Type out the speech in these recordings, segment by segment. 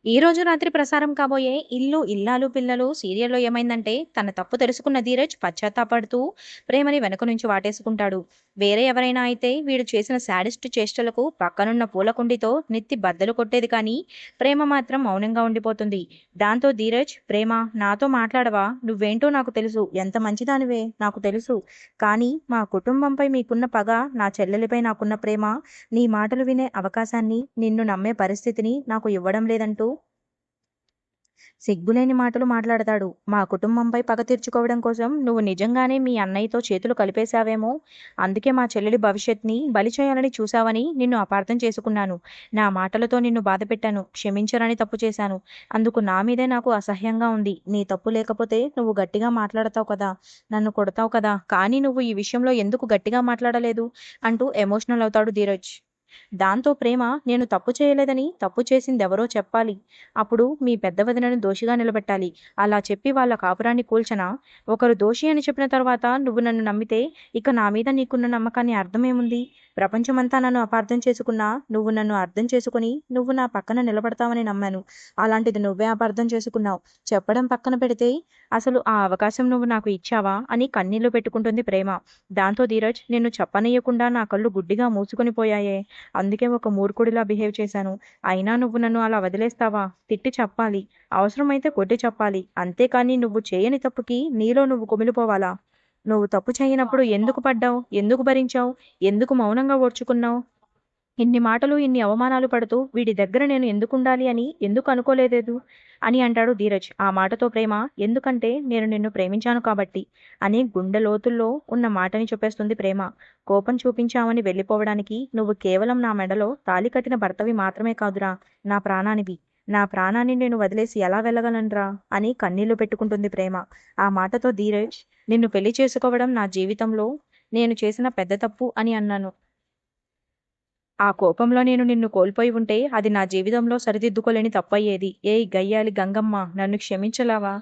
ఈ రోజు రాత్రి ప్రసారం కాబోయే ఇల్లు ఇల్లాలు పిల్లలు సీరియల్లో ఏమైందంటే తన తప్పు తెలుసుకున్న ధీరజ్ పశ్చాత్తాపడుతూ ప్రేమని వెనక నుంచి వాటేసుకుంటాడు. వేరే ఎవరైనా అయితే వీడు చేసిన శాడిస్ట్ చేష్టలకు పక్కనున్న పూలకుండితో నెత్తి బద్దలు కొట్టేది, కానీ ప్రేమ మాత్రం మౌనంగా ఉండిపోతుంది. దాంతో ధీరజ్, ప్రేమ నాతో మాట్లాడవా, నువ్వేంటో నాకు తెలుసు, ఎంత మంచిదానివే నాకు తెలుసు, కానీ మా కుటుంబంపై మీకున్న పగ, నా చెల్లెలిపై నాకున్న ప్రేమ, నీ మాటలు వినే అవకాశాన్ని, నిన్ను నమ్మే పరిస్థితిని నాకు ఇవ్వడం లేదంటూ సిగ్గులేని మాటలు మాట్లాడతాడు. మా కుటుంబంపై పగ తీర్చుకోవడం కోసం నువ్వు నిజంగానే మీ అన్నయ్యతో చేతులు కలిపేశావేమో, అందుకే మా చెల్లెలి భవిష్యత్ని బలి చేయాలని చూశావని నిన్ను అపార్థం చేసుకున్నాను. నా మాటలతో నిన్ను బాధపెట్టాను, క్షమించరని తప్పు చేశాను. అందుకు నా మీదే నాకు అసహ్యంగా ఉంది. నీ తప్పు లేకపోతే నువ్వు గట్టిగా మాట్లాడతావు కదా, నన్ను కొడతావు కదా, కానీ నువ్వు ఈ విషయంలో ఎందుకు గట్టిగా మాట్లాడలేదు అంటూ ఎమోషనల్ అవుతాడు ధీరజ్. దాంతో ప్రేమ, నేను తప్పు చేయలేదని, తప్పు చేసిందెవరో చెప్పాలి. అప్పుడు మీ పెద్ద వదినను దోషిగా నిలబెట్టాలి. అలా చెప్పి వాళ్ళ కాపురాన్ని కూల్చనా? ఒకరు దోషి అని చెప్పిన తర్వాత నువ్వు నన్ను నమ్మితే ఇక నా మీద నీకున్న నమ్మకాన్ని అర్థమేముంది? ప్రపంచమంతా నన్ను అపార్థం చేసుకున్నా నువ్వు నన్ను అర్థం చేసుకుని నువ్వు నా పక్కన నిలబడతావని నమ్మాను. అలాంటిది నువ్వే అపార్థం చేసుకున్నావు. చెప్పడం పక్కన పెడితే అసలు ఆ అవకాశం నువ్వు నాకు ఇచ్చావా అని కన్నీళ్లు పెట్టుకుంటుంది ప్రేమ. దాంతో ధీరజ్, నిన్ను చెప్పనీయకుండా నా కళ్ళు గుడ్డిగా మూసుకొని పోయాయే, అందుకే ఒక మూర్ఖుడిలా బిహేవ్ చేశాను. అయినా నువ్వు నన్ను అలా వదిలేస్తావా? తిట్టి చెప్పాలి, అవసరమైతే కొట్టి చెప్పాలి, అంతేకాని నువ్వు చేయని తప్పుకి నీలో నువ్వు కుమిలిపోవాలా? నువ్వు తప్పు చేయనప్పుడు ఎందుకు పడ్డావు, ఎందుకు భరించావు, ఎందుకు మౌనంగా ఓర్చుకున్నావు? ఇన్ని మాటలు, ఇన్ని అవమానాలు పడుతూ వీడి దగ్గర నేను ఎందుకుండాలి అని ఎందుకు అనుకోలేదు అని అంటాడు ధీరజ్. ఆ మాటతో ప్రేమ, ఎందుకంటే నేను నిన్ను ప్రేమించాను కాబట్టి అని గుండె లోతుల్లో ఉన్న మాటని చెప్పేస్తుంది ప్రేమ. కోపం చూపించామని వెళ్ళిపోవడానికి నువ్వు కేవలం నా మెడలో తాళి కట్టిన భర్తవి మాత్రమే కాదురా, నా ప్రాణానివి. నా ప్రాణాన్ని నేను వదిలేసి ఎలా వెళ్ళగలనురా అని కన్నీళ్లు పెట్టుకుంటుంది ప్రేమ. ఆ మాటతో ధీరజ్, నిన్ను పెళ్లి చేసుకోవడం నా జీవితంలో నేను చేసిన పెద్ద తప్పు అని అన్నాను. ఆ కోపంలో నేను నిన్ను కోల్పోయి ఉంటే అది నా జీవితంలో సరిదిద్దుకోలేని తప్పయ్యేది. ఏయ్ గయ్యాలి గంగమ్మ, నన్ను క్షమించలావా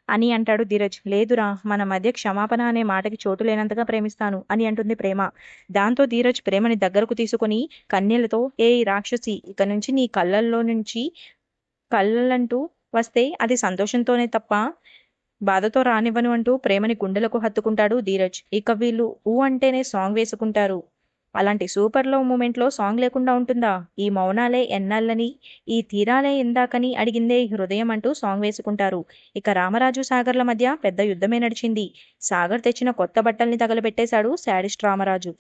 అని అంటాడు ధీరజ్. లేదురా, మన మధ్య క్షమాపణ అనే మాటకి చోటు లేనంతగా ప్రేమిస్తాను అని అంటుంది ప్రేమ. దాంతో ధీరజ్ ప్రేమని దగ్గరకు తీసుకుని కన్నీళ్లతో, ఏయ్ రాక్షసి, ఇక నుంచి నీ కళ్ళల్లో నుంచి కళ్ళంటూ వస్తే అది సంతోషంతోనే తప్ప బాధతో రానివ్వను అంటూ ప్రేమని గుండెలకు హత్తుకుంటాడు ధీరజ్. ఇక వీళ్ళు ఊ అంటేనే సాంగ్ వేసుకుంటారు. అలాంటి సూపర్ లవ్ మూమెంట్లో సాంగ్ లేకుండా ఉంటుందా? ఈ మౌనాలే ఎన్నాళ్ళని, ఈ తీరాలే ఇందాకని అడిగిందే ఈ హృదయం అంటూ సాంగ్ వేసుకుంటారు. ఇక రామరాజు సాగర్ల మధ్య పెద్ద యుద్ధమే నడిచింది. సాగర్ తెచ్చిన కొత్త బట్టల్ని తగలబెట్టేశాడు శాడిస్ట్ రామరాజు.